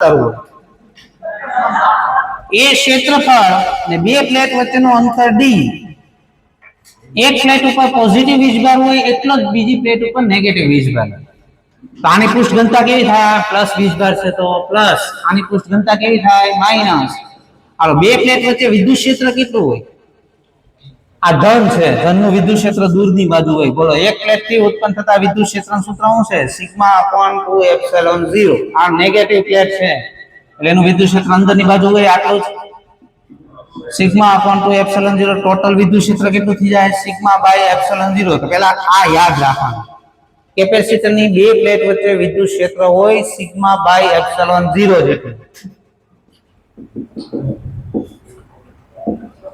એ ક્ષેત્રફળ ને બે પ્લેટ વચ્ચેનું અંતર ડી, એક પ્લેટ ઉપર પોઝિટિવ વીજભાર હોય એટલો જ બીજી પ્લેટ ઉપર નેગેટિવ વીજભાર. તો આની પૃષ્ઠ ઘનતા કેવી થાય? પ્લસ વીજભાર છે તો પ્લસ, આની પૃષ્ઠ ઘનતા કેવી થાય? માઈનસ. હાલો, બે પ્લેટ વચ્ચે વિદ્યુત ક્ષેત્ર કેટલું હોય? આ ધન છે, ધનનું વિદ્યુત ક્ષેત્ર દૂરની બાજુ હોય. બોલો, એક પ્લેટ થી ઉત્પન્ન થતા વિદ્યુત ક્ષેત્રનું સૂત્ર શું છે? Sigma upon 2 epsilon 0. આ નેગેટિવ પ્લેટ છે એટલે એનું વિદ્યુત ક્ષેત્ર અંદરની બાજુ હોય આટલું જ. સિગ્મા અપોન 2 એપ્સિલોન 0 ટોટલ વિદ્યુત ક્ષેત્ર કેટલું થઈ જાય? Sigma by epsilon 0. તો પહેલા આ યાદ રાખવાનું. કેપેસિટરની બે પ્લેટ વચ્ચે વિદ્યુત ક્ષેત્ર હોય સિગ્મા બાય એપ્સિલોન 0 જેટલું.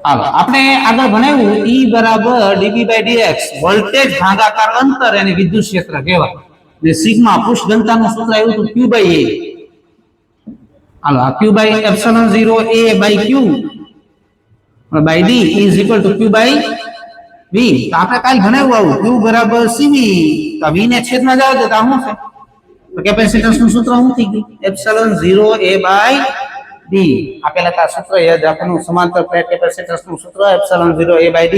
હાલો, આપણે આગળ ભણાવ્યું E બરાબર dB by dx, વોલ્ટેજ ભાગાકાર અંતર એને વિદ્યુત ક્ષેત્ર કહેવાય. ને સિગ્મા પૃષ્ઠ ઘનતાનું સૂત્ર આવ્યું હતું Q by A. હાલો, આ Q by epsilon 0 A by Q by D is equal to Q by V. તો આપણે કાલ ભણાવ્યું આવું Q બરાબર CV. તો V ને છેદમાં જાવ તો શું છે? તો કેપેસિટન્સનું સૂત્ર શું થઈ ગયું? Epsilon 0 A by D. આપેલા તા સૂત્ર યાદ રાખવાનું. સમાંતર પ્લેટ કેપેસિટન્સનું સૂત્ર એપ્સિલોન 0 A by D.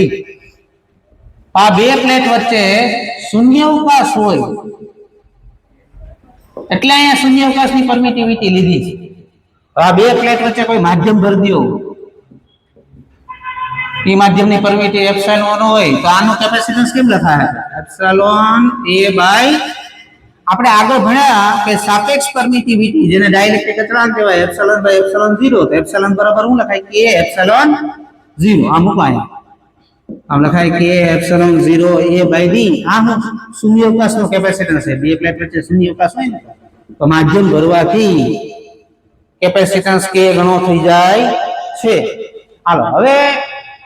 આ બે પ્લેટ વચ્ચે શૂન્યાવકાશ હોય એટલે અહીંયા શૂન્યાવકાશની પરમિટિવિટી લીધી છે. આ બે પ્લેટ વચ્ચે કોઈ માધ્યમ ભરી દો, એ માધ્યમની પરમિટિવિટી એપ્સિલોન હોય તો આનું કેપેસિટન્સ કેમ લખાય? એપ્સિલોન A by, આપણે આગળ ભણ્યા કે સાપેક્ષ પરમિટિવિટી જેને ડાઇલેક્ટ્રિક અચળાંક કહેવાય, એપ્સિલોન બાય એપ્સિલોન 0. તો એપ્સિલોન બરાબર શું લખાય? K epsilon 0. આ મુકાય આમ લખાય K epsilon 0 A by D. આ શું શૂન્યાવકાશનો કેપેસિટન્સ છે. બે પ્લેટ વચ્ચે શૂન્યાવકાશ હોય ને તો માધ્યમ ભરવાથી કેપેસિટન્સ K ગણો થઈ જાય છે. હાલો, હવે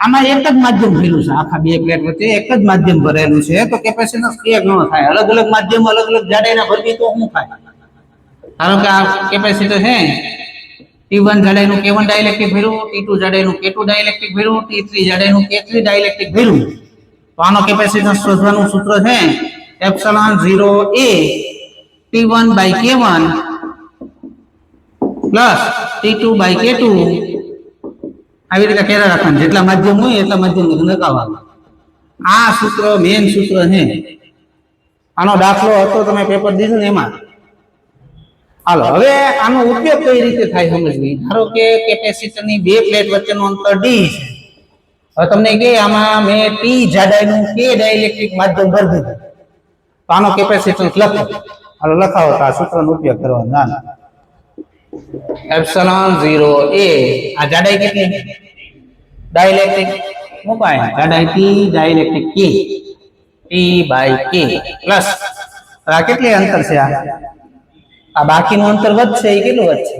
આમાં એક જ માધ્યમ ભરેલું છે. આખા બે પ્લેટ વચ્ચે એક જ માધ્યમ ભરેલું છે તો કેપેસિટન્સ K ગણો થાય. અલગ અલગ માધ્યમ અલગ અલગ જાડાઈના ભરવી તો શું થાય? ધારો કે આ કેપેસિટર છે, T1 જાડાઈનું K1 ડાઇલેક્ટ્રિક ભર્યું, T2 જાડાઈનું K2 ડાઇલેક્ટ્રિક ભર્યું, T3 જાડાઈનું K3 ડાઇલેક્ટ્રિક ભર્યું. તો આનો કેપેસિટન્સ શોધવાનું સૂત્ર છે epsilon 0 A T1 by K1 plus T2 by K2. આવી રીતે કેરા રાખવાનું. જેટલા માધ્યમ હોય એટલા માધ્યમ લગાવવાનું. આ સૂત્ર મેઇન સૂત્ર છે. આનો દાખલો હતો તમે પેપર દીધું ને એમાં. હાલો, હવે આનો ઉપયોગ કઈ રીતે થાય સમજવી. ધારો કે કેપેસિટરની બે પ્લેટ વચ્ચેનું અંતર D છે. હવે તમને કે આમાં મેં T જાડાઈનું K ડાઇલેક્ટ્રિક માધ્યમ ભરી દીધું તો આનો કેપેસિટન્સ લખો. હાલો, લખાવો તો આ સૂત્રનો ઉપયોગ કરવાનો. ના, એપ્સિલોન 0 A, આ જાડાઈ કેટલી? ડાઇલેક્ટ્રિક મુકાય જાડાઈ T, dielectric K, T by K plus આ કેટલી અંતર છે? આ બાકીનું અંતર વધશે. એ કેટલું વધશે?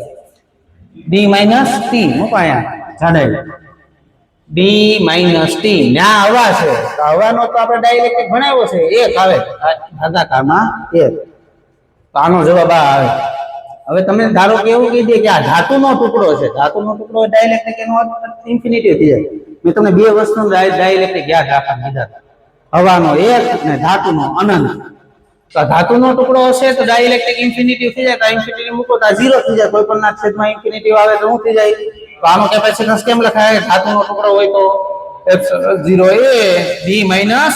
D minus T મુકાય જાડાઈ D minus T. ના હવા છે તો હવાનો તો આપણે ડાઇલેક્ટ્રિક ભણાવ્યો છે, એક આવે ભાગાકારમાં એક. તો આનો જવાબ આ આવે. હવે તમે ધારો કે એવું કહી દે કે આ ધાતુનો ટુકડો છે, ધાતુનો ટુકડો ડાઇલેક્ટ્રિક એનો ઇન્ફિનિટી થઈ જાય. મેં તમને બે વસ્તુનો ડાઇલેક્ટ્રિક યાદ રાખવાનું કીધા, હવાનો એક અને ધાતુનો અનંત. તો ધાતુનો ટુકડો હશે તો ડાઇલેક્ટ્રિક ઇન્ફિનિટી થઈ જાય. તો ઇન્ફિનિટી મૂકો તો 0 થઈ જાય. કોઈ પણ ના છેદમાં ઇન્ફિનિટી આવે તો શું થઈ જાય? તો આનો કેપેસિટન્સ કેમ લખાય? ધાતુનો ટુકડો હોય તો epsilon 0 A D minus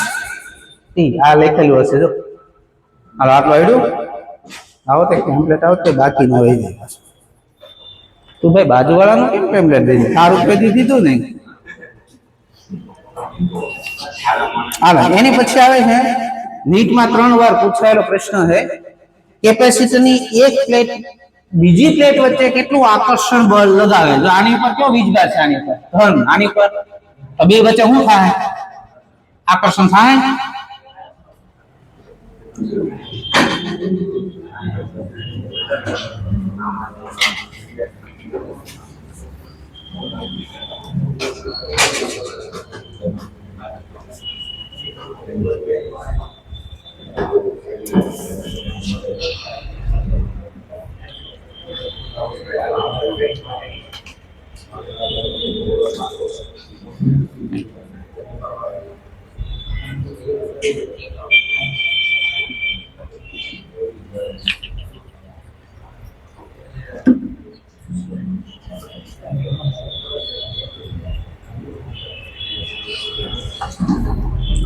T. આ લખેલું હશે જો. હાલો, આટલું આવડ્યું? આવો તો ટેમ્પલેટ આવતો બાકી ન રહી જાય. તું ભાઈ બાજુવાળાનું કેમ ટેમ્પલેટ દઈ દે? તારું પેથી દીધું ને. હાલો, એની પછી આવે છે નીટમાં 3 વાર પૂછાયેલો પ્રશ્ન છે કેપેસિટરની એક પ્લેટ બીજી પ્લેટ વચ્ચે કેટલું આકર્ષણ બળ લગાવે. જો આની ઉપર કયો વીજભાર છે? આની ઉપર ધન, આની ઉપર તો બે વચ્ચે શું થાય? આકર્ષણ થાય.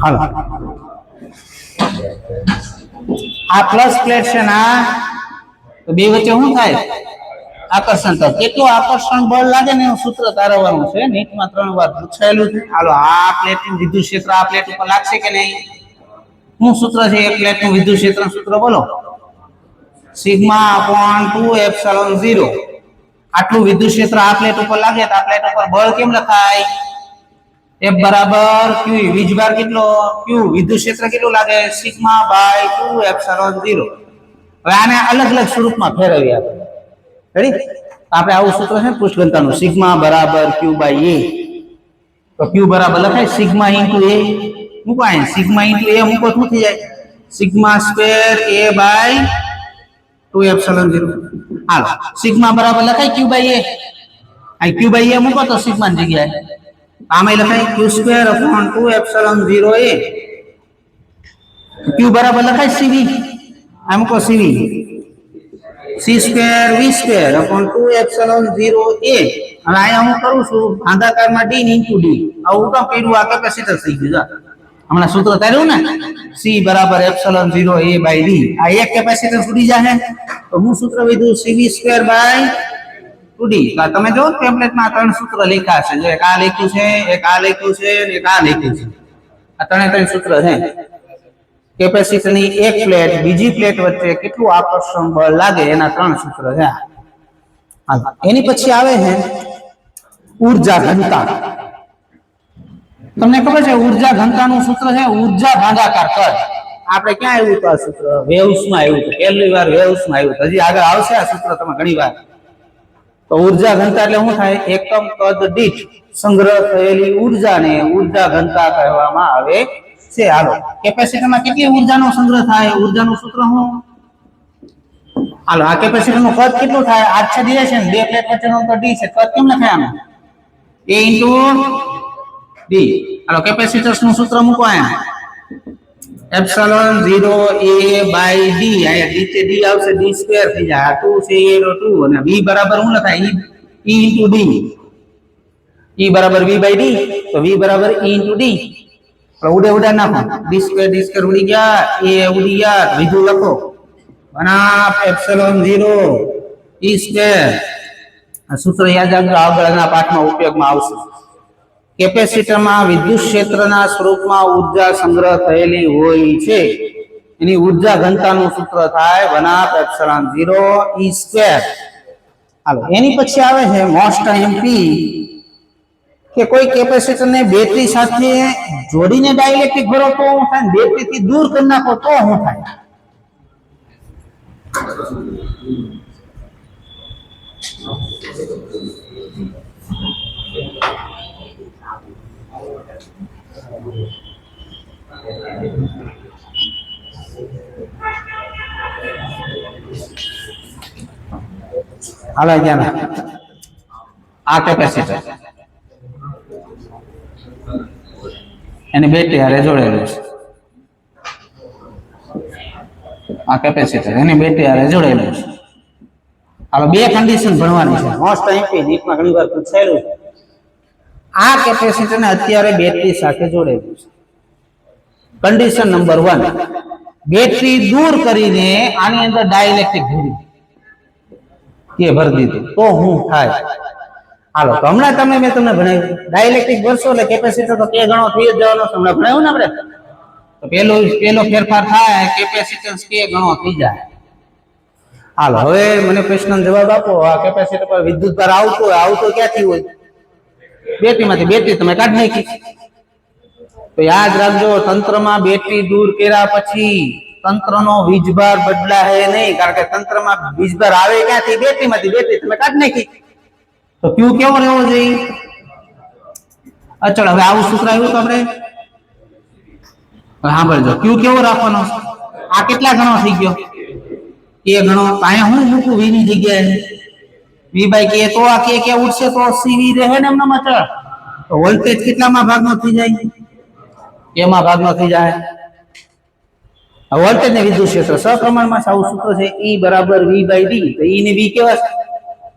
હાલો આ પ્લસ પ્લેટ છે ને તો બે વચ્ચે શું થાય આકર્ષણ તો કેટલું આકર્ષણ બળ લાગે ને એનું સૂત્ર તારવવાનું છે નીટમાં 3 વાર પૂછાયેલું છે હાલો આ પ્લેટ નું વિદ્યુત ક્ષેત્ર આ પ્લેટ ઉપર લાગશે કે નહીં શું સૂત્ર છે એક પ્લેટ નું વિદ્યુત ક્ષેત્ર સૂત્ર બોલો σ/2ε0 આટલું વિદ્યુત ક્ષેત્ર આ પ્લેટ ઉપર લાગે તો આ પ્લેટ ઉપર બળ કેમ લખાય F બરાબર Q વીજભાર કેટલો Q વિદ્યુત ક્ષેત્ર કેટલું લાગે σ/2ε0 હવે આને અલગ અલગ સ્વરૂપમાં ફેરવીએ આપણે રેડી આપણે આવું સૂત્ર છે પૃષ્ઠઘનતાનું σ બરાબર Q/A તો Q બરાબર લખાય σ * A મૂકો અહીં σ * A મૂકો શું થઈ જાય σ²A/2ε0 હાલો σ બરાબર લખાય Q/A અહીં Q/A મૂકો તો σ ની જગ્યાએ આમાં લખાય Q²/2ε0A Q બરાબર લખાય CV આ મૂકો CV c²v²/2ε0A હવે અહીંયા હું કરું છું ભાગાકારમાં d * d આવું કામ કર્યું આ કેપેસિટર થઈ ગયું હમણાં સૂત્ર તાર્યું ને c બરાબર ε0A/d આ એક કેપેસિટર છૂટી જાય તો હું સૂત્ર વિધું cv²/2d તો તમે જો ટેમ્પલેટમાં 3 સૂત્ર લખ્યા છે જો એક આ લખ્યું છે એક આ લખ્યું છે અને એક આ લખ્યું છે આ ત્રણે સૂત્ર છે કેપેસિટરની એક પ્લેટ બીજી પ્લેટ વચ્ચે કેટલું આકર્ષણ બળ લાગે એના 3 સૂત્ર છે એની પછી આવે છે ઊર્જા ઘનતા તમને ખબર છે ઊર્જા ઘનતાનું સૂત્ર છે ઊર્જા ભાગાકાર કદ આપણે ક્યાં આવ્યું તો આ સૂત્ર વેવ્સમાં આવ્યું તો પહેલી વાર વેવ્સમાં આવ્યું હજી આગળ આવશે આ સૂત્ર તમે ઘણી વાર તો ઊર્જા ઘનતા એટલે શું થાય એકમ કદ દીઠ સંગ્રહ થયેલી ઊર્જાને ઊર્જા ઘનતા કહેવામાં આવે છે હાલો કેપેસિટરમાં કેટલી ઊર્જાનો સંગ્રહ થાય ઊર્જાનું સૂત્ર શું હાલો આ કેપેસિટરનું કદ કેટલું થાય આચ્છાદિત છે બે પ્લેટ વચ્ચેનું અંતર d છે કદ કેમ લખાય આનું A * d હાલો કેપેસિટર્સનું સૂત્ર મૂકો અહીંયા ε0A/d અહીંયા d છે d આવશે d² થઈ જાય આ 2 છે એ 2 અને v બરાબર શું લખાય E * d E બરાબર v/d તો v બરાબર E * d ઉડે ઉડા નાખો d² ઉડી ગયા a ઉડી ગયા વિધુ લખો બનાપ ε0 E². આ સૂત્ર યાદ રાખજો આગળના પાઠમાં ઉપયોગમાં આવશે કેપેસિટરમાં વિદ્યુત ક્ષેત્રના સ્વરૂપમાં ઊર્જા સંગ્રહ થયેલી હોય છે એની ઊર્જા ઘનતાનું સૂત્ર થાય બનાપ ε0 E². હાલો એની પછી આવે છે મોસ્ટ એમપી કે કોઈ કેપેસિટરને બેટરી સાથે જોડીને ડાઇલેક્ટ્રિક ભરો તો શું થાય બેટરીથી દૂર કરી નાખો તો શું થાય હાલો જ્યાં આ કેપેસિટર એની બેટરી હારે જોડેલું છે આ કેપેસિટર એની બેટરી હારે જોડેલું છે હાલો બે કન્ડિશન ભણવાની છે મોસ્ટ એમપી નીટમાં ઘણી વાર પૂછાયેલું છે આ કેપેસિટરને અત્યારે બેટરી સાથે જોડેલું છે કન્ડિશન નંબર 1 બેટરી દૂર કરીને આની અંદર ડાઇલેક્ટ્રિક ભરી દીધું તો શું થાય હાલો તો હમણાં મેં તમને ભણાવ્યું ડાઇલેક્ટ્રિક ભરશો એટલે કેપેસિટર તો કે ગણો થઈ જ જવાનો છે હમણાં ભણાવ્યું ને આપણે તો પેલો ફેરફાર થાય કેપેસિટન્સ કે ગણો થઈ જાય હાલો હવે મને પ્રશ્નનો જવાબ આપો આ કેપેસિટર પર વિદ્યુત ભાર આવતો ક્યાંથી હોય બેટરીમાંથી બેટરી તમે કાઢી નાખી તો યાદ રાખજો તંત્રમાં બેટરી દૂર કર્યા પછી તંત્રનો વીજભાર બદલાય નહીં કારણ કે તંત્રમાં વીજભાર આવે ક્યાંથી બેટરીમાંથી બેટરી તમે કાઢી નાખી તો Q કેવો રહેવો જોઈએ અચળ હવે આવું સૂત્ર આવ્યું તો આપણે સાંભળજો Q કેવો રાખવાનો આ કેટલા ગણો થઈ ગયો કે ગણો અહીંયા હું મૂકું v ની જગ્યાએ v/k તો આ કે ઉડશે તો cv રહે ને એમનામ અચળ તો વોલ્ટેજ કેટલામાં ભાગનો થઈ જાય એમાં ભાગનો થઈ જાય આ વોલ્ટેજ ને વિદ્યુત ક્ષેત્ર સપ્રમાણમાં આવું સૂત્ર છે E બરાબર v/d તો E ને v કેવા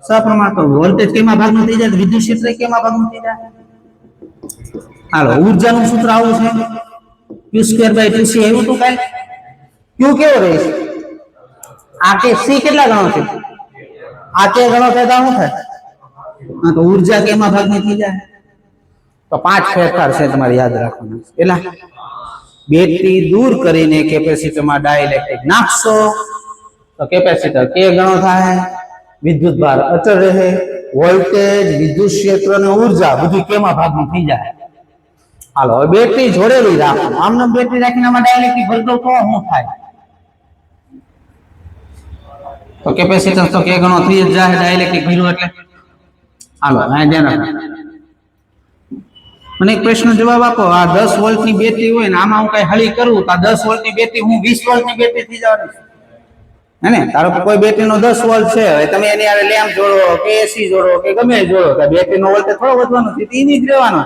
સપ્રમાણ તો વોલ્ટેજ કેમાં ભાગનું થઈ જાય, વિદ્યુત ક્ષેત્ર કેમાં ભાગનું થઈ જાય. હાલો, ઊર્જાનું સૂત્ર આવું છે, Q²/2C એવું તો કાઈ. Q કેવો રહે છે? આ કે C કેટલા ગણો છે? આ કે ગણો થાય તો શું થાય? હા, તો ઊર્જા કેમાં ભાગની થઈ જાય. તો 5 ફેરફાર છે તમારે યાદ રાખવાના. એલા બેટરી દૂર કરીને કેપેસિટરમાં ડાઇલેક્ટ્રિક નાખશો તો કેપેસિટર કે ગણો થાય, વિદ્યુત ભાર અચળ રહે, વોલ્ટેજ, વિદ્યુત ક્ષેત્ર અને ઊર્જા બધું કેમાં ભાગનું થઈ જાય. હાલો, હવે બેટરી જોડેલી રાખો. આમને બેટરી રાખીને આમાં ડાઇલેક્ટ્રિક ભરી દો તો શું થાય? તો કેપેસિટન્સ તો કે ગણો થઈ જ જાય ડાઇલેક્ટ્રિક ભર્યું એટલે. હાલો, આ ધ્યાન રાખો. મને એક પ્રશ્ન જવાબ આપો. આ 10 વોલ્ટની બેટરી હોય ને આમાં હું કઈ હળી કરું તો આ 10 વોલ્ટની બેટરી હું 20 વોલ્ટની બેટરી થઈ જવાની હે ને. ધારો કે કોઈ બેટરીનો 10 વોલ્ટ છે, હવે તમે એની આરે લેમ્પ જોડો કે એસી જોડો કે ગમે જોડો તો બેટરીનો વોલ્ટેજ થોડો વધવાનો છે, એની જ રહેવાનો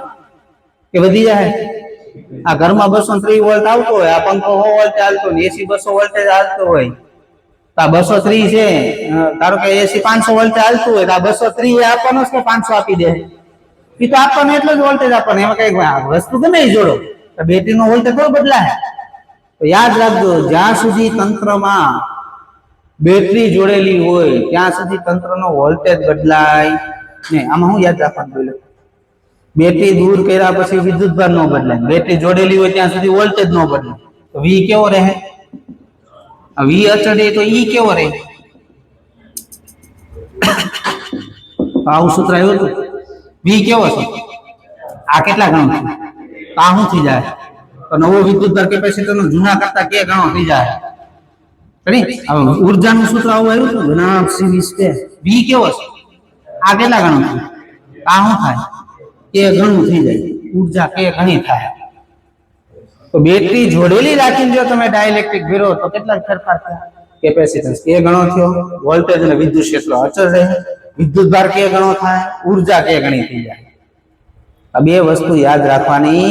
કે વધી જાય. આ ઘરમાં 230 વોલ્ટ આવતો હોય, આ પંખો 100 વોલ્ટ ચાલતો ને એસી 200 વોલ્ટ ચાલતો હોય તો આ 230 છે. ધારો કે એસી 500 વોલ્ટ ચાલતું હોય તો આ 230 આપવાનો છે કે 500 આપી દે? એ તો આપણને એટલો જ વોલ્ટેજ આપવાનો, એમાં કઈ વસ્તુ ગમે જોડો તો બેટરીનો વોલ્ટેજ થોડો બદલાય. તો યાદ રાખજો, જ્યાં સુધી તંત્રમાં બેટરી જોડેલી હોય ત્યાં સુધી તંત્રનો વોલ્ટેજ બદલાય નહીં. આમાં હું યાદ રાખવાનું બોલ્યો, બેટરી દૂર કર્યા પછી વિદ્યુતભાર ન બદલાય, બેટરી જોડેલી હોય ત્યાં સુધી વોલ્ટેજ ન બદલાય. તો વી કેવો રહે? વી અચળ રહે તો ઈ કેવો રહે? આવું સૂત્ર આવ્યું હતું. વી કેવો છે? આ કેટલા ગણો છે? આ શું થઈ જાય? તો નવો વિદ્યુતભાર કેપેસિટરનો જૂના કરતા કે ગણો થઈ જાય. હવે ઊર્જાનું સૂત્ર આવું આવ્યું હતું, ઘનાક C/2. વી કેવો છે? આ કેટલા ગણો છે? આ શું થાય? કે ઘણું થઈ જાય. ઊર્જા કે ઘણી થાય. તો બેટરી જોડેલી રાખીને જો તમે ડાઇલેક્ટ્રિક ભરો તો કેટલા ફેરફાર થાય? કેપેસિટન્સ કે ગણો થયો, વોલ્ટેજ અને વિદ્યુત ક્ષેત્ર અચળ રહે, વિદ્યુત ભાર કે ગણો થાય, ઊર્જા કે ઘણી થઈ જાય. આ બે વસ્તુ યાદ રાખવાની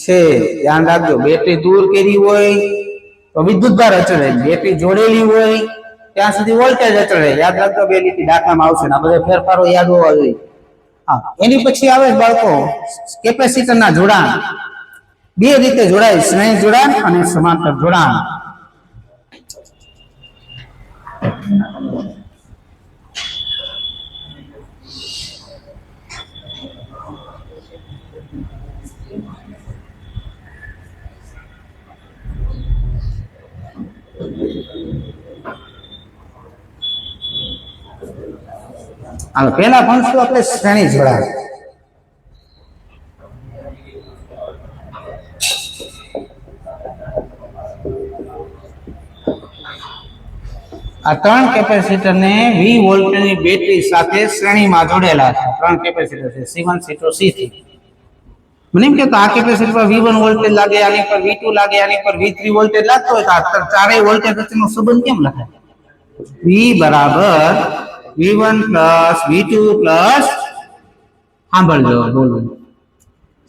છે. ધ્યાન રાખજો, બેટરી દૂર કરી હોય તો વિદ્યુત ભાર અચળ રહે, બેટરી જોડેલી હોય ત્યાં સુધી વોલ્ટેજ અચળ રહે. યાદ રાખજો, બે લીટી દાખલામાં આવશે. આ બધા ફેરફારો યાદ હોવા જોઈએ. હા, એની પછી આવે બાળકો કેપેસિટરના જોડાણ. બે રીતે જોડાય, શ્રેણી જોડાણ અને સમાંતર જોડાણ. હાલો, પહેલા ભણશું આપણે શ્રેણી જોડાણ. આ 3 કેપેસિટરને 20 વોલ્ટની બેટરી સાથે શ્રેણીમાં જોડેલા છે. 3 કેપેસિટર છે, C1 C2 C3. મને એમ કે આ કેપેસિટર પર V1 વોલ્ટેજ લાગે, આની પર V2 લાગે, આની પર V3 વોલ્ટેજ લાગતો હોય તો આ ચારેય વોલ્ટેજ વચ્ચેનો સંબંધ કેમ લખાય? V બરાબર V1 V2 સાંભળજો, બોલો.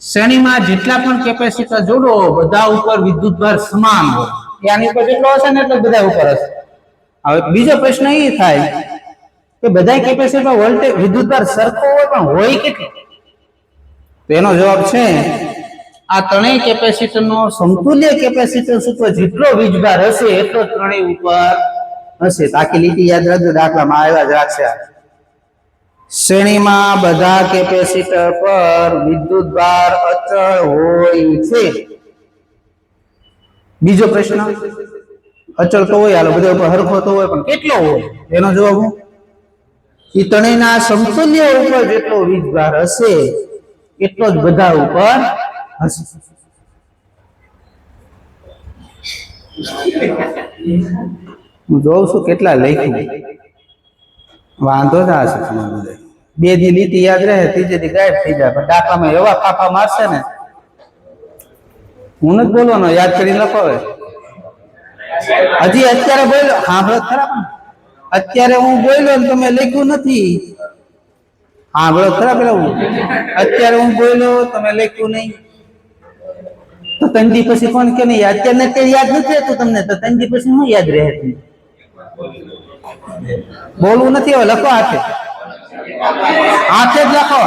શ્રેણીમાં જેટલા પણ કેપેસિટર જોડો બધા ઉપર વિદ્યુતભાર સમાન હોય. આની ઉપર જેટલો હશે ને એટલો બધા ઉપર હશે. હવે બીજો પ્રશ્ન એ થાય કે બધા કેપેસિટર વોલ્ટેજ વિદ્યુતભાર સરખો હોય પણ હોય કેટલો? તો એનો જવાબ છે આ ત્રણેય કેપેસિટરનો સમતુલ્ય કેપેસિટન્સ ઉપર જેટલો વીજભાર હશે એટલો ત્રણેય ઉપર હશે. તાકી લીટી યાદ રાખજો, દાખલામાં આવ્યા જ રાખશે. શ્રેણીમાં બધા કેપેસિટર પર વિદ્યુતભાર અચળ હોય છે. બીજો પ્રશ્ન, અચળ તો હોય, હાલો બધા ઉપર હરખો તો હોય પણ કેટલો હોય? એનો જવાબ હું એ ત્રણેયના સમતુલ્ય ઉપર જેટલો વીજભાર હશે એટલો જ બધા ઉપર હશે. હું જોઉં છું કેટલા લખ્યું, વાંધો ના હશે. બે દી લીટી યાદ રહે, ત્રીજે દી ગાયબ થઈ જાય. પણ દાખલામાં એવા ફાફા મારશે ને, હું નથી બોલવાનો, યાદ કરીને લખો. હજી અત્યારે બોલ્યો, હા ખરા, અત્યારે હું બોલ્યો ને તમે લખ્યું નથી. હા બરો ખરા, પેલા અત્યારે હું બોલ્યો તમે લખ્યું નહીં. તો તંદી પછી કોણ કે નહીં? અત્યારે યાદ નથી રહેતું તમને, તો તંદી પછી શું યાદ રહે? બોલવું નથી, હવે લખો હાથે. હાથે જ લખો.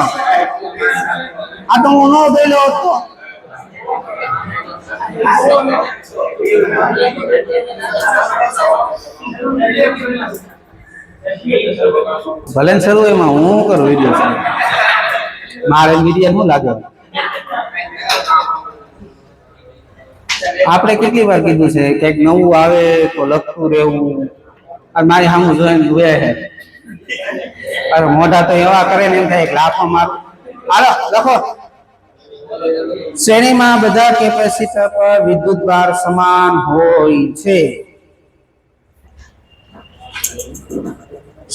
આ તો હું ન બોલ્યો હતો. ભલે શરૂ એમાં હું કરું વિડીયો મારે વિડીયો શું લાગે. આપણે કેટલી વાર કીધું છે કંઈક નવું આવે તો લખતું રહેવું. અને મારી સામું જોઈને જોયા છે. અરે મોઢા તો એવા કરે ને એમ થાય લાફો મારું. હાલો લખો. શ્રેણીમાં બધા કેપેસિટર પર વિદ્યુતભાર સમાન હોય છે.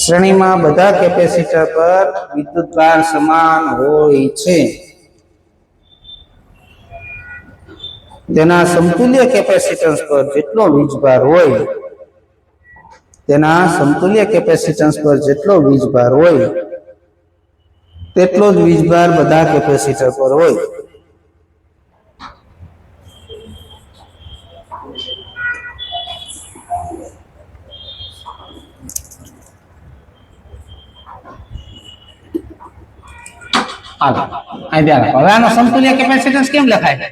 શ્રેણીમાં બધા કેપેસિટર પર વિદ્યુતભાર સમાન હોય છે. તેના સમતુલ્ય કેપેસિટન્સ પર જેટલો વીજભાર હોય તેના સમતુલ્ય કેપેસિટન્સ પર જેટલો વીજભાર હોય તેટલો જ વીજભાર બધા કેપેસિટર પર હોય. હવે આનો સમતુલ્ય કેપેસિટન્સ કેમ લખાય?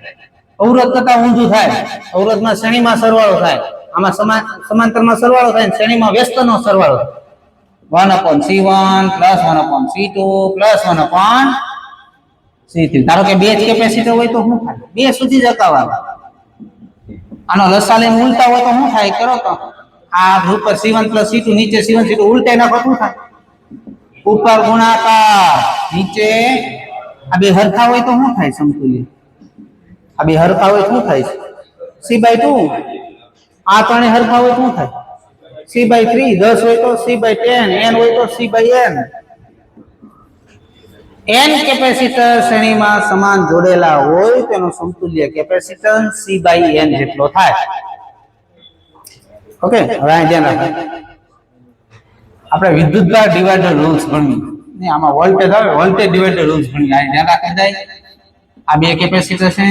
અવરોધ કરતા ઊંધું થાય. અવરોધમાં શ્રેણીમાં સરવાળો થાય, આમાં સમાંતરમાં સરવાળો થાય, શ્રેણીમાં વ્યસ્તનો સરવાળો થાય. 1/C1 + 1/C2 + 1/C3. ધારો કે બે જ કેપેસિટર હોય તો શું થાય? બે સુધી જ અકાવવાનું. આનો લસા લઈને ઉલટા હોય તો શું થાય? કરો તો આ ઉપર C1 + C2, નીચે C1 C2 ઉલટાઈ નાખો શું થાય? ઉપર ગુણાકાર, નીચે. આ બે હરખા હોય તો શું થાય? સમતુલ્ય. આ બે હરખા હોય શું થાય? C/2. આ ત્રણે હરખા હોય શું થાય? C/3. 10 હોય તો C/10, n હોય તો C/n. n કેપેસિટર શ્રેણીમાં સમાન જોડેલા હોય તેનો સમતુલ્ય કેપેસિટન્સ C/n જેટલો થાય. ઓકે, હવે આ ધ્યાન રાખો. આપણે વિદ્યુતભાર ડિવાઇડર રૂલ્સ ભણીએ. ને આમાં વોલ્ટેજ આવે, વોલ્ટેજ ડિવાઇડર રૂલ્સ ભણીએ. આ ધ્યાન રાખી જાય. આ બે કેપેસિટર છે.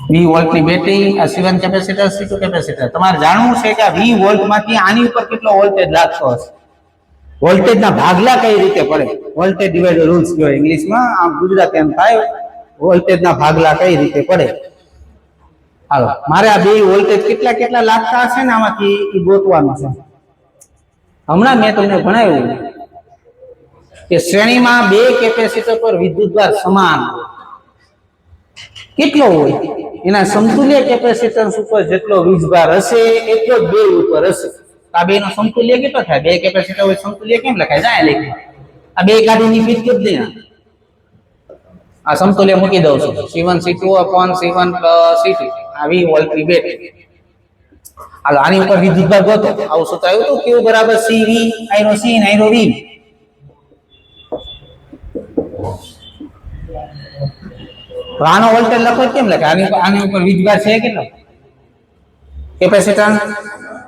V વોલ્ટની બેટરી, આ C1 કેપેસિટર, C2 કેપેસિટર. તમારે જાણવું છે કે આ V વોલ્ટમાંથી આની ઉપર કેટલો વોલ્ટેજ લાગતો હશે. વોલ્ટેજના ભાગલા કઈ રીતે પડે? વોલ્ટેજ ડિવાઇડર રૂલ્સ કહેવાય ઇંગ્લિશમાં. આમ ગુજરાતી એમ થાય વોલ્ટેજના ભાગલા કઈ રીતે પડે. હાલો, મારે આ બે વોલ્ટેજ કેટલા કેટલા લાગતા હશે ને આમાંથી એ ગોતવાનું છે. હમણાં મેં તમને ભણાવ્યું કે શ્રેણીમાં બે કેપેસિટર પર વિદ્યુતભાર સમાન કેટલો હોય, એના સમતુલ્ય કેપેસિટન્સ ઉપર જેટલો વીજભાર હશે એટલો જ બે ઉપર હશે. આ બે નો સમતુલ્ય કેટલો થાય? બે કેપેસિટર હોય સમતુલ્ય કેમ લખાય? જાય લખી. આ બે ગાડીની ફીટ કરી દે. આ સમતુલ્ય મૂકી દઉં છું. C1 C2/C1 + C2. આ 20 વોલ્ટની બેટરી. હાલો, આની ઉપર વિદ્યુતભાર ગોતો. આવું સૂત્ર આવ્યું હતું. Q = CV, આયરો C ને આયરો V. આનો વોલ્ટેજ લખો કેમ લખાય? આની ઉપર વીજભાર છે કેટલો? કેપેસિટન્સ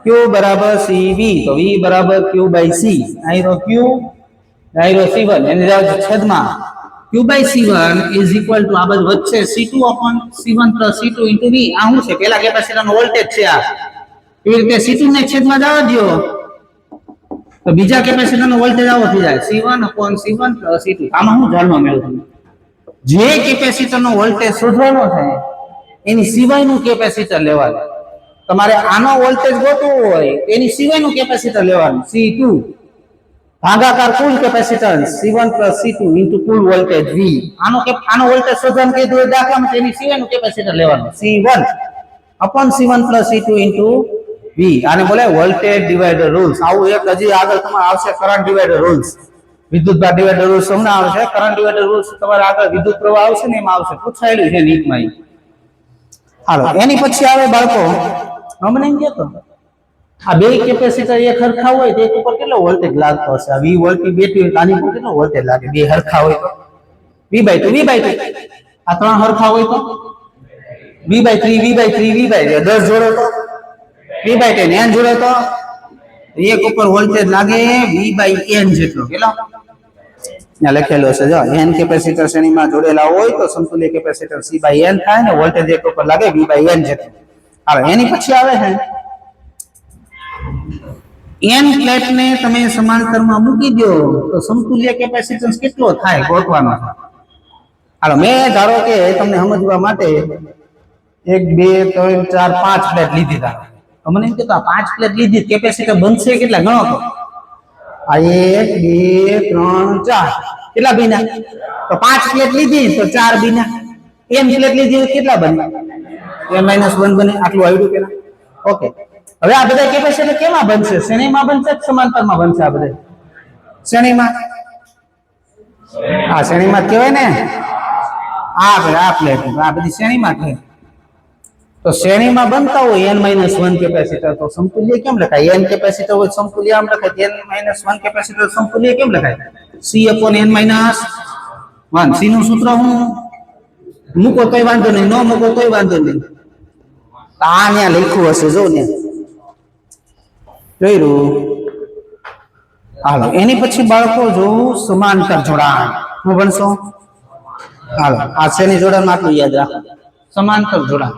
Q = CV, તો V = Q/C. આયરો Q, આયરો C1. એની છેદમાં Q/C1 = આ બધું વચ્ચે C2/C1 + C2 * V. આ શું છે? પેલા કેપેસિટરનો વોલ્ટેજ છે આ. એવી રીતે C2 ને છેદમાં જવા દો તો બીજા કેપેસિટરનો વોલ્ટેજ આવો થઈ જાય C1/C1 + C2. આમાં હું જાણવા મળ્યું? જે કેપેસિટરનો વોલ્ટેજ શોધવાનો છે એની સિવાયનું કેપેસિટર લેવાનું. તમારે આનો વોલ્ટેજ ગોતવો હોય એની સિવાયનું કેપેસિટર લેવાનું. C2 ભાગાકાર કુલ કેપેસિટન્સ C1 + C2 * કુલ વોલ્ટેજ V. આનો વોલ્ટેજ શોધવાનું કીધું હોય દાખલામાં, એની સિવાયનું કેપેસિટર લેવાનું. C1/C1 + C2 * V. આને બોલાય વોલ્ટેજ ડિવાઇડર રૂલ્સ. આવું એક હજી આગળ તમારે આવશે કરંટ ડિવાઇડર રૂલ્સ. વિદ્યુતભાર ડિવાઇડર રૂલ્સ હમણાં આવશે. કરંટ ડિવાઇડર રૂલ્સ તમારે આગળ વિદ્યુત પ્રવાહ આવશે ને એમાં આવશે. પૂછાયેલું છે નીટમાં. હાલો, એની પછી આવે બાળકો, હમણાં એમ કહેતો આ બે કેપેસિટર એક હરખા હોય તો એક ઉપર કેટલો વોલ્ટેજ લાગતો હશે? આ 20 વોલ્ટની બેટરી આની ઉપર કેટલો વોલ્ટેજ લાગે? બે હરખા હોય તો V/2. આ ત્રણ હરખા હોય તો V/3. 10 જોડો તો V/10. n જોડો તો એક ઉપર વોલ્ટેજ લાગે V/n જેટલો. કેટલો? ત્યાં લખેલો છે જો, n કેપેસિટર શ્રેણીમાં જોડેલા હોય તો સમતુલ્ય કેપેસિટર C/n થાય ને વોલ્ટેજ એક ઉપર લાગે V/n જેટલો. હવે એની પછી આવે છે n પ્લેટને તમે સમાંતરમાં મૂકી દો તો સમતુલ્ય કેપેસિટન્સ કેટલો થાય ગોતવાનો છે. હાલો મેં ધારો કે તમને સમજવા માટે 1 2 3 4 5 પ્લેટ લીધી ધારો તો મને એમ કે તો 5 પ્લેટ લીધી કેપેસિટર બનશે કેટલા ગણો તો આ 1 2 3 4 કેટલા બન્યા તો 5 પ્લેટ લીધી તો 4 બન્યા n પ્લેટ લીધી કેટલા બન્યા n - 1 બને આટલું આવ્યું પેલા ઓકે હવે આ બધા કેપેસિટર કેમાં બનશે શ્રેણીમાં બનશે કે સમાંતરમાં બનશે આ બધા શ્રેણીમાં આ શ્રેણીમાં કહેવાય ને આ પ્લેટ આ બધી શ્રેણીમાં છે તો શ્રેણીમાં બનતા હોય n - 1 કેપેસિટર તો સમતુલ્ય કેમ લખાય n કેપેસિટર હોય સમતુલ્ય આમ લખાય n - 1 કેપેસિટર સમતુલ્ય કેમ લખાય C/n - 1 C નું સૂત્ર હું મૂકો તોય વાંધો નહીં ન મૂકો તોય વાંધો નહીં આ ન્યા લખ્યું હશે જો ને જોયું હાલો એની પછી બાળકો જો સમાંતર જોડાણ હું ભણશો હાલો આ શ્રેણી જોડાણ આટલું યાદ રાખો સમાંતર જોડાણ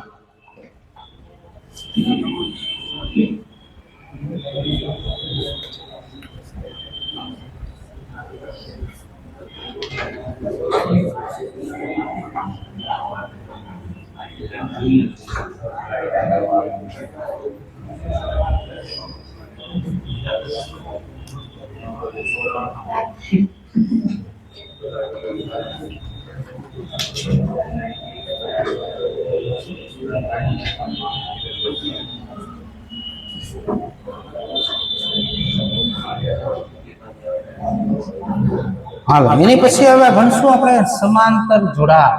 હાલો એની પછી હવે ભણશું આપણે સમાંતર જોડાણ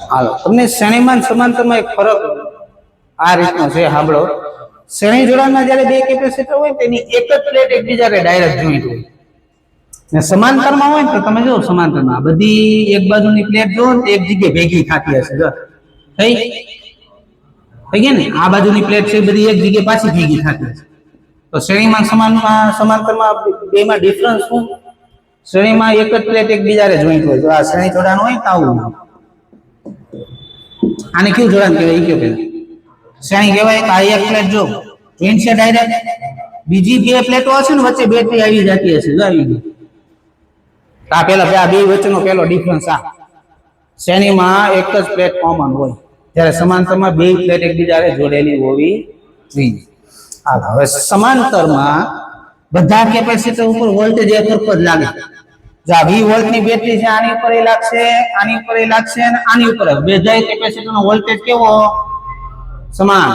હાલો તમને શ્રેણીમાં સમાંતરમાં એક ફરક આ રીતનો છે સાંભળો શ્રેણી જોડાણમાં જ્યારે બે કેપેસિટર હોય તેની એક જ પ્લેટ એકબીજાને ડાયરેક્ટ જોઈન્ટ હોય ને સમાંતરમાં હોય ને તો તમે જો સમાંતરમાં બધી એક બાજુની પ્લેટ જો ને એક જગ્યાએ ભેગી થતી હશે જો થઈ ગયા ને આ બાજુની પ્લેટ છે બધી એક જગ્યાએ પાછી ભેગી થતી હશે તો શ્રેણીમાં સમાંતરમાં બેમાં ડિફરન્સ શું શ્રેણીમાં એક જ પ્લેટ એકબીજાને જોઈન્ટ હોય તો આ શ્રેણી જોડાણ હોય તો આવું આને કેવું જોડાણ કહેવાય એ કયો પેલા શ્રેણી કહેવાય કે આ એક પ્લેટ જો જોઈન્ટ છે ડાયરેક્ટ બીજી બે પ્લેટો હશે ને વચ્ચે બેટરી આવી જતી હશે જો આવી ગઈ આ પેલા આ બે વચ્ચેનો પેલો ડિફરન્સ આ શ્રેણીમાં એક જ પ્લેટ કોમન હોય જ્યારે સમાંતરમાં બે પ્લેટ એકબીજાને જોડેલી હોવી જોઈએ હાલ હવે સમાંતરમાં બધા કેપેસિટર ઉપર વોલ્ટેજ એક જ લાગે જો આ 20 વોલ્ટની બેટરી છે આની ઉપર એ લાગશે આની ઉપર એ લાગશે અને આની ઉપર બધા કેપેસિટરનો વોલ્ટેજ કેવો સમાન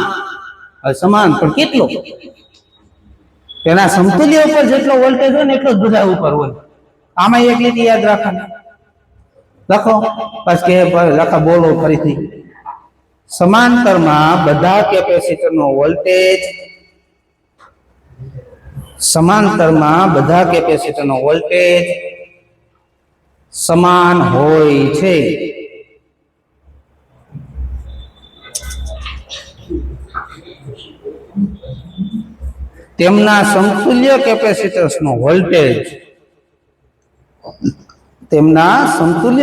સમાન પણ કેટલો તેના સમતુલ્ય ઉપર જેટલો વોલ્ટેજ હોય ને એટલો જ બધા ઉપર હોય આમાં એક લીટી યાદ રાખવાની લખો પછી કે લખા બોલો ફરીથી સમાંતરમાં બધા કેપેસિટરનો વોલ્ટેજ સમાંતરમાં બધા કેપેસિટરનો વોલ્ટેજ સમાન હોય છે તેમના સમતુલ્ય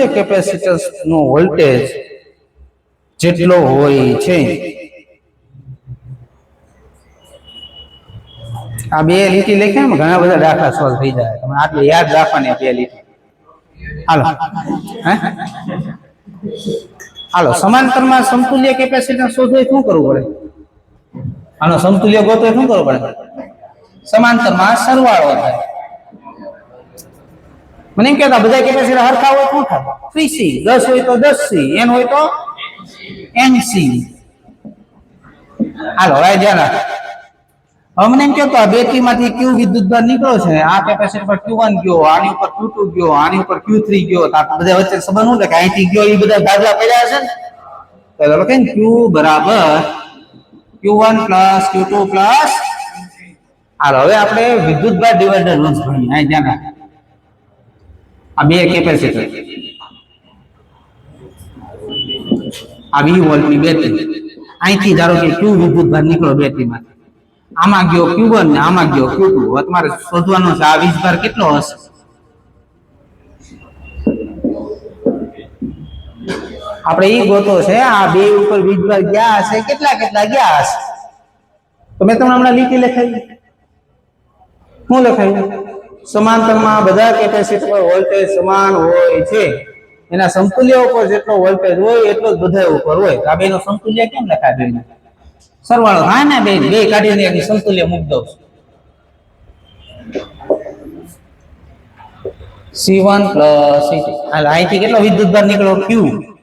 કેપેસિટર્સનો વોલ્ટેજ જેટલો હોય છે આ બે લીટી લખ્યા ને ઘણા બધા દાખલા સોલ્વ થઈ જાય તમે આટલું યાદ રાખવાની બે લીટી હાલો હાલો સમાંતરમાં સમતુલ્ય કેપેસિટર શોધવું શું કરવું પડે આનો સમતુલ્ય ગોતવો શું કરવું પડે સમાંતરમાં સરવાળો થાય મને એમ કહેતા બધા કેપેસિટર હરખા હોય શું થાય 3C 10 હોય તો 10C n હોય તો nC હાલો હવે ધ્યાન રાખો હવે મને એમ કહેતો આ બેટરીમાંથી Q વિદ્યુતભાર નીકળ્યો છે આ કેપેસિટર પર Q1 ગયો આની ઉપર Q2 ગયો આની ઉપર Q3 ગયો તો આ બધા વચ્ચે સંબંધ શું કે અહીંથી ગયો એ બધા ભાગલા પડ્યા છે ને તો લખે ને Q બરાબર Q1 + Q2 + હાલો હવે આપણે વિદ્યુતભાર ડિવાઇડર રૂલ્સ ભણીએ અહીં ધ્યાન રાખો આ બે કેપેસિટર આ 20 વોલ્ટની બેટરી અહીંથી ધારો કે ક્યુ વિદ્યુત ભાર નીકળ્યો બેટરીમાં, આમાં ગયો Q1 ને આમાં ગયો Q2. હવે તમારે શોધવાનો છે આ વીજભાર કેટલો હશે. આપણે ઈ ગોતો છે આ બે ઉપર વીજભાર ગયા હશે કેટલા કેટલા ગયા હશે. તો મેં તમને હમણાં લીટી લખાવી. શું લખાયું? સમાંતરમાં બધા કેપેસિટર પર વોલ્ટેજ સમાન હોય છે, એના સમતુલ્ય ઉપર જેટલો વોલ્ટેજ હોય એટલો જ બધા ઉપર હોય. આ બેનો સમતુલ્ય કેમ લખાય? બેનો સરવાળો થાય ને, બે કાઢીને એની સમતુલ્ય મૂકી દઉં. C1 + C2. અહીંથી કેટલો વિદ્યુતભાર નીકળ્યો? Q.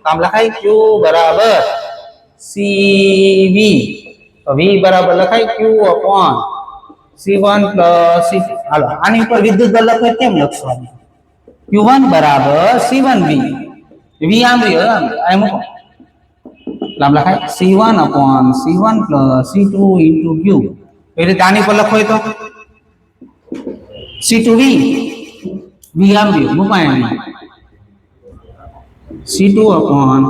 આમ લખાય Q બરાબર CV. તો V બરાબર લખાય Q upon C1 + C2. હાલો આની ઉપર વિદ્યુતભાર લખાય કેમ લખશું? Q1 બરાબર C1V. V આમ રહ્યો આ મૂકો. આમ લખાય C1 upon C1 + C2 into Q. એ રીતે આની પર લખો તો C2V. V આમ રહ્યો મૂકાય C2 upon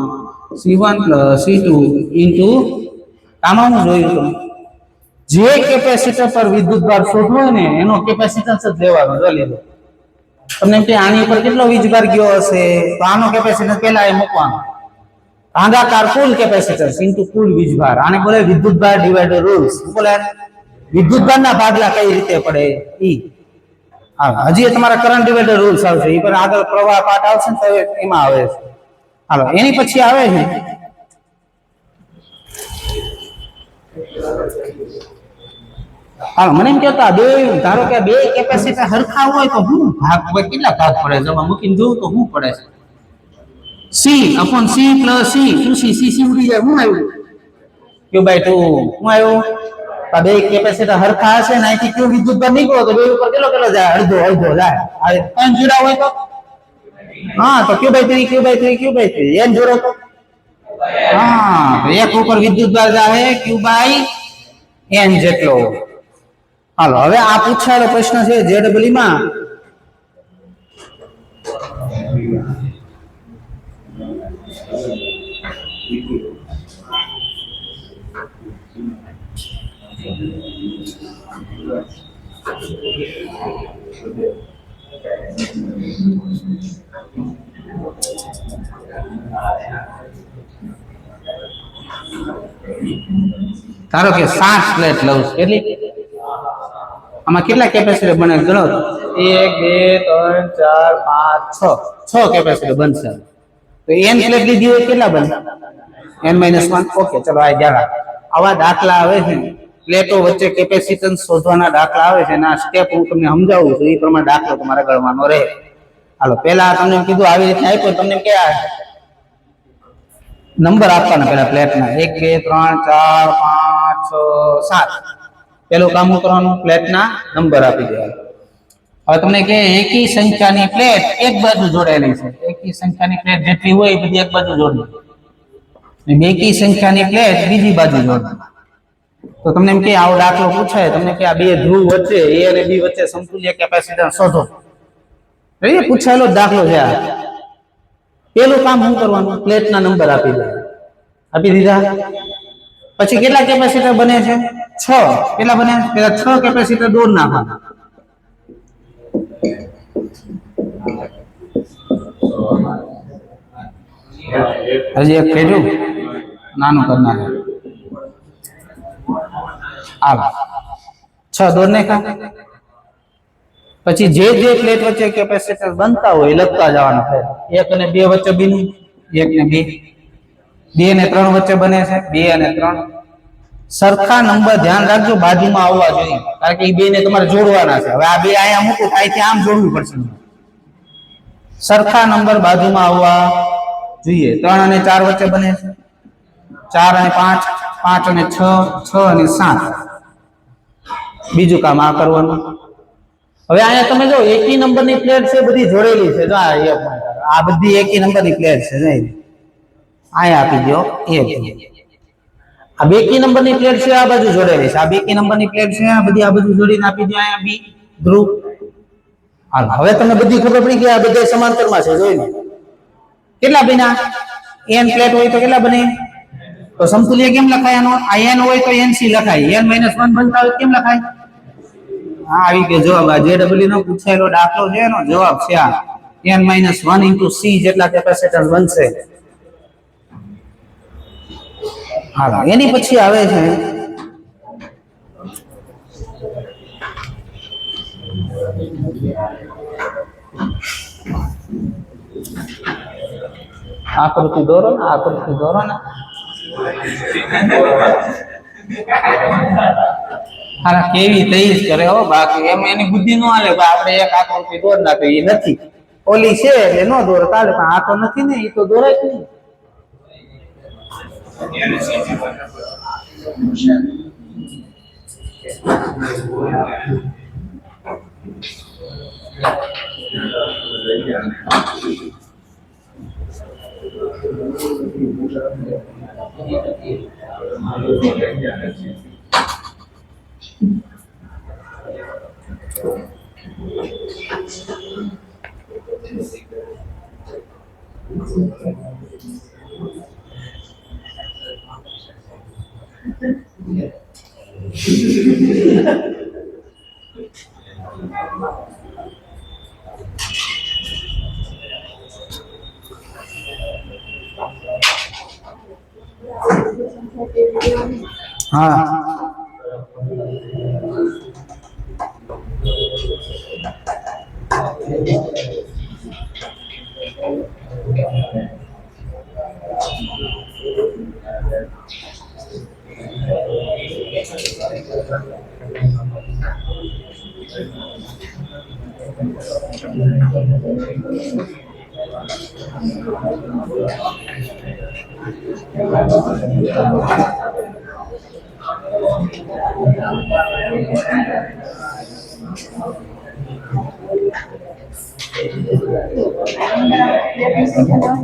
C1 + C2 into આમાં હું જોયું તમે જે કેપેસિટર પર વિદ્યુતભાર શોધવો ને એનો કેપેસિટન્સ જ લેવાનો. જો લીધો તમને કે આની ઉપર કેટલો વીજભાર ગયો હશે તો આનો કેપેસિટન્સ પહેલા એ મૂકવાનો. ભાગાકાર કુલ કેપેસિટન્સ ઇન્ટુ કુલ વીજભાર. આને બોલે વિદ્યુતભાર ડિવાઇડર રૂલ્સ. બોલે વિદ્યુતભારના ભાગલા કઈ રીતે પડે ઈ. હજી તમારા કરંટ ડિવાઇડર રૂલ્સ આવશે, એ પર આગળ પ્રવાહ પાઠ આવશે ને તો એમાં આવે છે. હાલો એની પછી આવે છે હાલો મને એમ કહેતા બે ધારો કે બે કેપેસિટર સરખા હોય તો શું ભાગ હોય, કેટલા ભાગ પડે? જમા મૂકીને જોઉં તો શું પડે છે? C upon C + C. શું C ઉડી જાય? શું આવ્યું? Q/2. શું આવ્યું? આ બે કેપેસિટર સરખા હશે ને અહીંથી Q વિદ્યુતભાર નીકળો તો બે ઉપર કેટલો જાય? અડધો જાય. આ ત્રણ જોડા હોય તો હા તો Q/3 n જોડો તો હા એક ઉપર વિદ્યુતભાર જાય Q/n જેટલો. હાલો હવે આ પૂછાયેલો પ્રશ્ન છે JEE માં. ધારો કે 7 પ્લેટ લઉં છું. કેટલી? આમાં કેટલા કેપેસિટર બને ગણો? 1 2 3 4 5 6 કેપેસિટર બનશે. તો n પ્લેટ લીધી હોય કેટલા બને? n-1. ઓકે ચલો આ ધ્યાન રાખો. આવા દાખલા આવે છે પ્લેટો વચ્ચે કેપેસિટન્સ શોધવાના દાખલા આવે છે, એના સ્ટેપ હું તમને સમજાવું છું, એ પ્રમાણે દાખલો તમારે ગણવાનો રહે. હાલો પહેલા તમને કીધું આવી રીતે આપ્યો, તમને કયા નંબર આપવાના પેલા પ્લેટના? 1 2 3 4 5 6 7. પેલું કામ કરવાનું પ્લેટના નંબર આપી દેવાના. હવે તમને કે એકી સંખ્યાની પ્લેટ એક બાજુ જોડાયેલી છે, એકી સંખ્યાની પ્લેટ જેટલી હોય એ બધી એક બાજુ જોડવાની, બેકી સંખ્યાની પ્લેટ બીજી બાજુ જોડવાની. તો તમને એમ કે આવો દાખલો પૂછાય, તમને કે આ બે ધ્રુવ વચ્ચે A અને B વચ્ચે સમતુલ્ય કેપેસિટન્સ શોધો. એ પૂછાયેલો દાખલો છે આ. પેલું કામ શું કરવાનું? પ્લેટના નંબર આપી દેવા. આપી દીધા પછી કેટલા કેપેસિટર બને છે? 6. કેટલા બને? પેલા 6 કેપેસિટર દોડ નાખવાના. હજી એક કહેજો નાનું કરનાર. હાલો 6 દોડ નાખ્યા. પછી જે પ્લેટ વચ્ચે કેપેસિટર બનતા હોય લખતા જવાના છે. 1 અને 2 વચ્ચે બન્યું, 1 ને 2. 2 ને 3 વચ્ચે બને છે, 2 અને 3. સરખા નંબર ધ્યાન રાખજો બાજુમાં આવવા જોઈએ, કારણ કે એ બે ને તમારે જોડવાના છે. હવે આ બે અહીંયા મૂકું અહીંથી આમ જોડવું પડશે. સરખા નંબર બાજુમાં આવવા જોઈએ. 3 અને 4 વચ્ચે બને છે, 4 અને 5, 5 અને 6, 6 અને 7. બીજું કામ આ કરવાનું. હવે અહીંયા તમે જો એકી નંબરની પ્લેટ છે, બધી જોડેલી છે. જો આ બધી એકી નંબરની પ્લેટ છે. અહીંયા આપી દો 1. આ બેકી નંબરની પ્લેટ છે, આ બાજુ જોડેલી છે. આ બેકી નંબરની પ્લેટ છે, આ બધી આ બાજુ જોડીને આપી દો અહીંયા બી ધ્રુવ. હાલ હવે તમને બધી ખબર પડી કે આ બધા સમાંતરમાં છે. જોઈ લો કેટલા બન્યા? n પ્લેટ હોય તો કેટલા બને? તો સમતુલ્ય કેમ લખાય આનો? n હોય તો nc લખાય, n - 1 બનતા હોય કેમ લખાય? હા, આવી ગયો જવાબ. આ JEE નો પૂછાયેલો દાખલો છે એનો જવાબ છે આ. n - 1 c જેટલા કેપેસિટર બનશે. હાલો, એની પછી આવે છે આકૃતિ દોરો ને, આકૃતિ દોરો ને. હારા કેવી તૈસ કરે હો, બાકી એમ એની બુદ્ધિ નો હાલે. આપણે એક આકૃતિ દોર નાખે, એ નથી ઓલી છે એટલે નો દોર કાલે, પણ આ તો નથી ને, એ તો દોરાય જ નહીં. હા,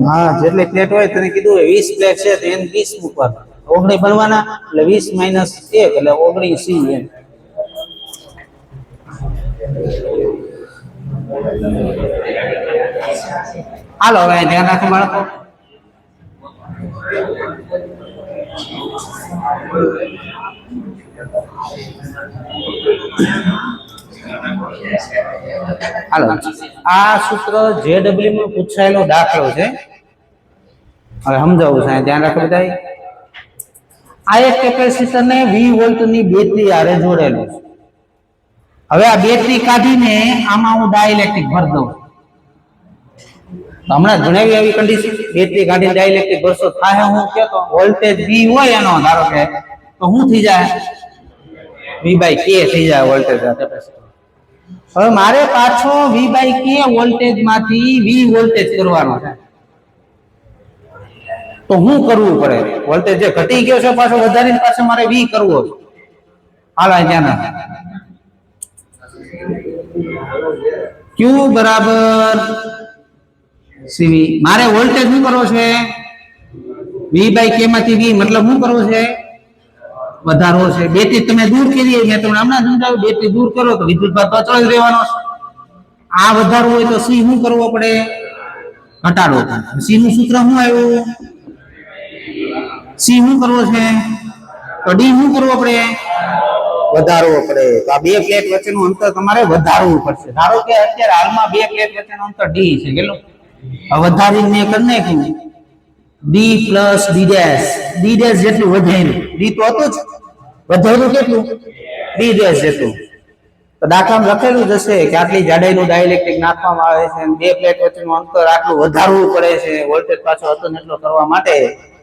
હા, જેટલી પ્લેટ હોય તને કીધું હોય 20 પ્લેટ છે તો એને 20 મૂકવાના, 19 બનવાના એટલે 20 - 1 એટલે 19 c એમ. હાલો, હવે ધ્યાન રાખો બાળકો. હાલો, આ સૂત્ર JEE માં પૂછાયેલો દાખલો છે. હવે સમજાવું છે, ધ્યાન રાખો બધા. આ એક કેપેસિટર ને 20 વોલ્ટ ની બેટરી આરે જોડેલું છે. હવે આ બેટરી કાઢીને આમાં હું ડાઇલેક્ટ્રિક ભરી દઉં. હમણાં જણાવી આવી કન્ડિશન, બેટરી કાઢીને ડાઇલેક્ટ્રિક ભરશો થાય હું કેતો વોલ્ટેજ V હોય એનો ધારો કે, તો શું થઈ જાય? V/K થઈ જાય વોલ્ટેજ કેપેસિટર. હવે મારે પાછો V/K વોલ્ટેજ માંથી V વોલ્ટેજ કરવાનો છે, તો શું કરવું પડે? વોલ્ટેજ જે ઘટી ગયો છે પાછો વધારીને પાછો મારે V કરવો છે. હાલો ધ્યાન, Q બરાબર CV. મારે વોલ્ટેજ શું કરવો છે? V/K માંથી V, મતલબ શું કરવો છે? વધારવો છે. બેટરી તમે દૂર કરી, મેં તમને હમણાં સમજાવ્યું, બેટરી દૂર કરો તો વિદ્યુતભાર તો અચળ જ રહેવાનો છે. આ વધારવું હોય તો C શું કરવો પડે? ઘટાડવો. C નું સૂત્ર શું આવ્યું? C શું કરવો છે? તો D શું કરવો પડે? વધારવો પડે. તો આ બે પ્લેટ વચ્ચેનું અંતર તમારે વધારવું પડશે. ધારો કે અત્યારે હાલમાં બે પ્લેટ વચ્ચેનું અંતર D છે, કેટલું? વધારીને કરી નાખ્યું D plus D dash, D dash જેટલું વધાર્યું, D તો હતું જ, વધાર્યું કેટલું? D dash જેટલું. તો દાખલામાં લખેલું જ હશે કે આટલી જાડાઈનું ડાઇલેક્ટ્રિક નાખવામાં આવે છે, બે પ્લેટ વચ્ચેનું અંતર આટલું વધારવું પડે છે વોલ્ટેજ પાછો હતો ને એટલો કરવા માટે.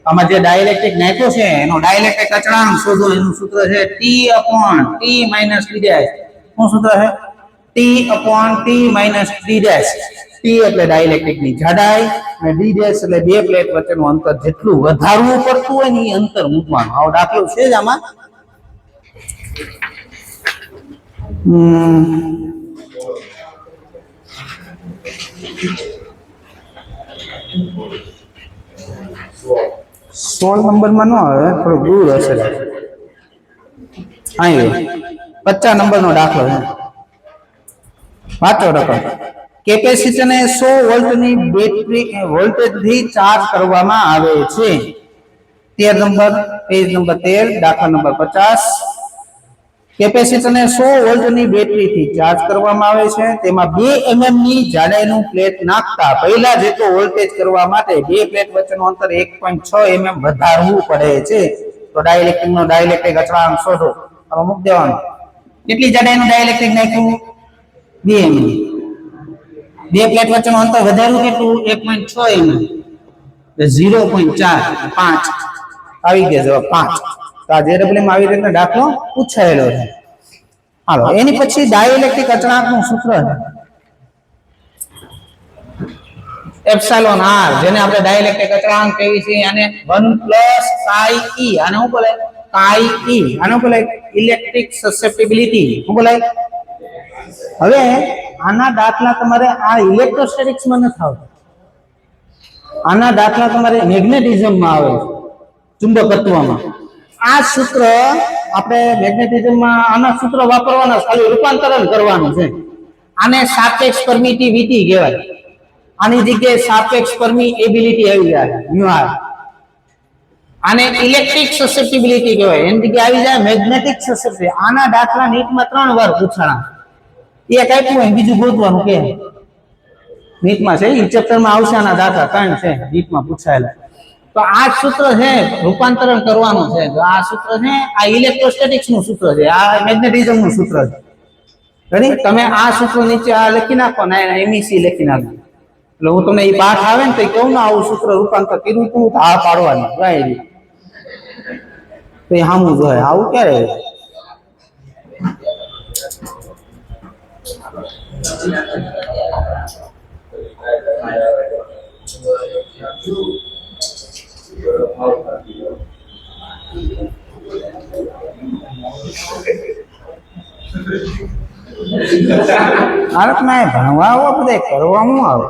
આમાં જે ડાઇલેક્ટ્રિક નાખ્યો છે એનો ડાઇલેક્ટ્રિક અચળાંક શોધો. એનું સૂત્ર છે T/T - D dash. શું સૂત્ર છે? T/T - D dash. T એટલે ડાઇલેક્ટ્રિક ની જાડાઈ અને D dash એટલે બે પ્લેટ વચ્ચેનું અંતર જેટલું વધારવું પડતું હોય ને એ અંતર મૂકવાનું. આવો દાખલો છે જ આમાં. સોળ નંબરમાં નો આવે, થોડું દૂર હશે. અહીં 50 નંબરનો દાખલો છે, વાંચો રકમ. કેપેસિટરને 100 વોલ્ટની બેટરી વોલ્ટેજથી ચાર્જ કરવામાં આવે છે. 13 નંબર, પેજ નંબર 13, દાખલા નંબર 50. કેપેસિટરને 100 વોલ્ટની બેટરીથી ચાર્જ કરવામાં આવે છે. તેમાં 2 mm ની જાડાઈનું પ્લેટ નાખતા પહેલા જેટલો વોલ્ટેજ કરવા માટે બે પ્લેટ વચ્ચેનું અંતર 1.6 mm વધારવું પડે છે. તો ડાઇલેક્ટ્રિકનો ડાઇલેક્ટ્રિક અચળાંક શોધો. હવે મૂક દેવાનું. કેટલી જાડાઈનું ડાઇલેક્ટ્રિક નાખ્યું? 2 mm. બે પ્લેટ વચ્ચેનું અંતર વધારવું કેટલું? 1.6 mm. 0.4 5 આવી ગયા જવાબ 5. તો આ JEE આવી રીતના દાખલો પૂછાયેલો છે. હાલો, એની પછી ડાઇલેક્ટ્રિક અચળાંકનું સૂત્ર છે એપ્સિલોન r, જેને આપણે ડાઇલેક્ટ્રિક અચળાંક કહીએ છીએ. આને 1 chi e, આને શું બોલાય? chi e. આને શું બોલાય? Electric susceptibility. શું બોલાય? હવે આના દાખલા તમારે આ ઇલેક્ટ્રોસ્ટેટિક્સમાં નથી આવતા. આના દાખલા તમારે મેગ્નેટિઝમમાં આવે છે, ચુંબકત્વમાં. આ સૂત્ર આપણે મેગ્નેટિઝમમાં આના સૂત્ર વાપરવાના, ખાલી રૂપાંતરણ કરવાનું છે. આને સાપેક્ષ પરમિટિવિટી કહેવાય. આની જગ્યાએ સાપેક્ષ પરમિએબિલિટી આવી જાય, મ્યુ આર. આને ઇલેક્ટ્રિક સસેપ્ટિબિલિટી કહેવાય. એની જગ્યાએ આવી જાય મેગ્નેટિક સસેપ્ટિબિલિટી. આના દાખલા નીટમાં 3 વાર પૂછાણા. એક આપ્યું હોય બીજું ગોતવાનું કે નીટમાં છે, એ ચેપ્ટરમાં આવશે. આના દાખલા 3 છે નીટમાં પૂછાયેલા. તો આ સૂત્ર છે, રૂપાંતરણ કરવાનું છે. તો આ સૂત્ર છે, આ ઇલેક્ટ્રોસ્ટેટિક્સ નું સૂત્ર છે, આ મેગ્નેટિઝમ નું સૂત્ર છે. રેડી? તમે આ સૂત્ર નીચે આ લખી નાખો ને એમઈસી લખી નાખો. એટલે હું તમને એ પાઠ આવે ને તો કેવું ને આવું સૂત્ર રૂપાંતર કર્યું તું, આ પાડવાનું રાઈટ. તો એ સામું જોઈએ. આવું ક્યારે? ભારતમાં ભણવા આવો, બધે કરવા હું આવો.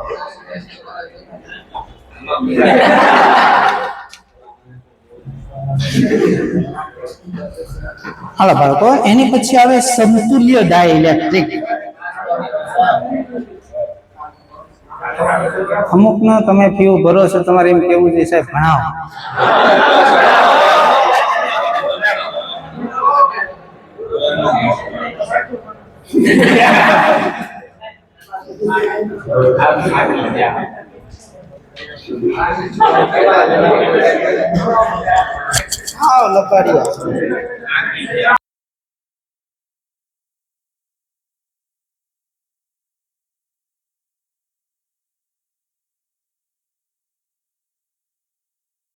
હાલો બાળકો, એની પછી આવે સમતુલ્ય ડાઇલેક્ટ્રિક. અમુક નો તમે ફી ભરો છો, તમારે એમ કેવું છે સાહેબ ભણાવો. લગાડ્યા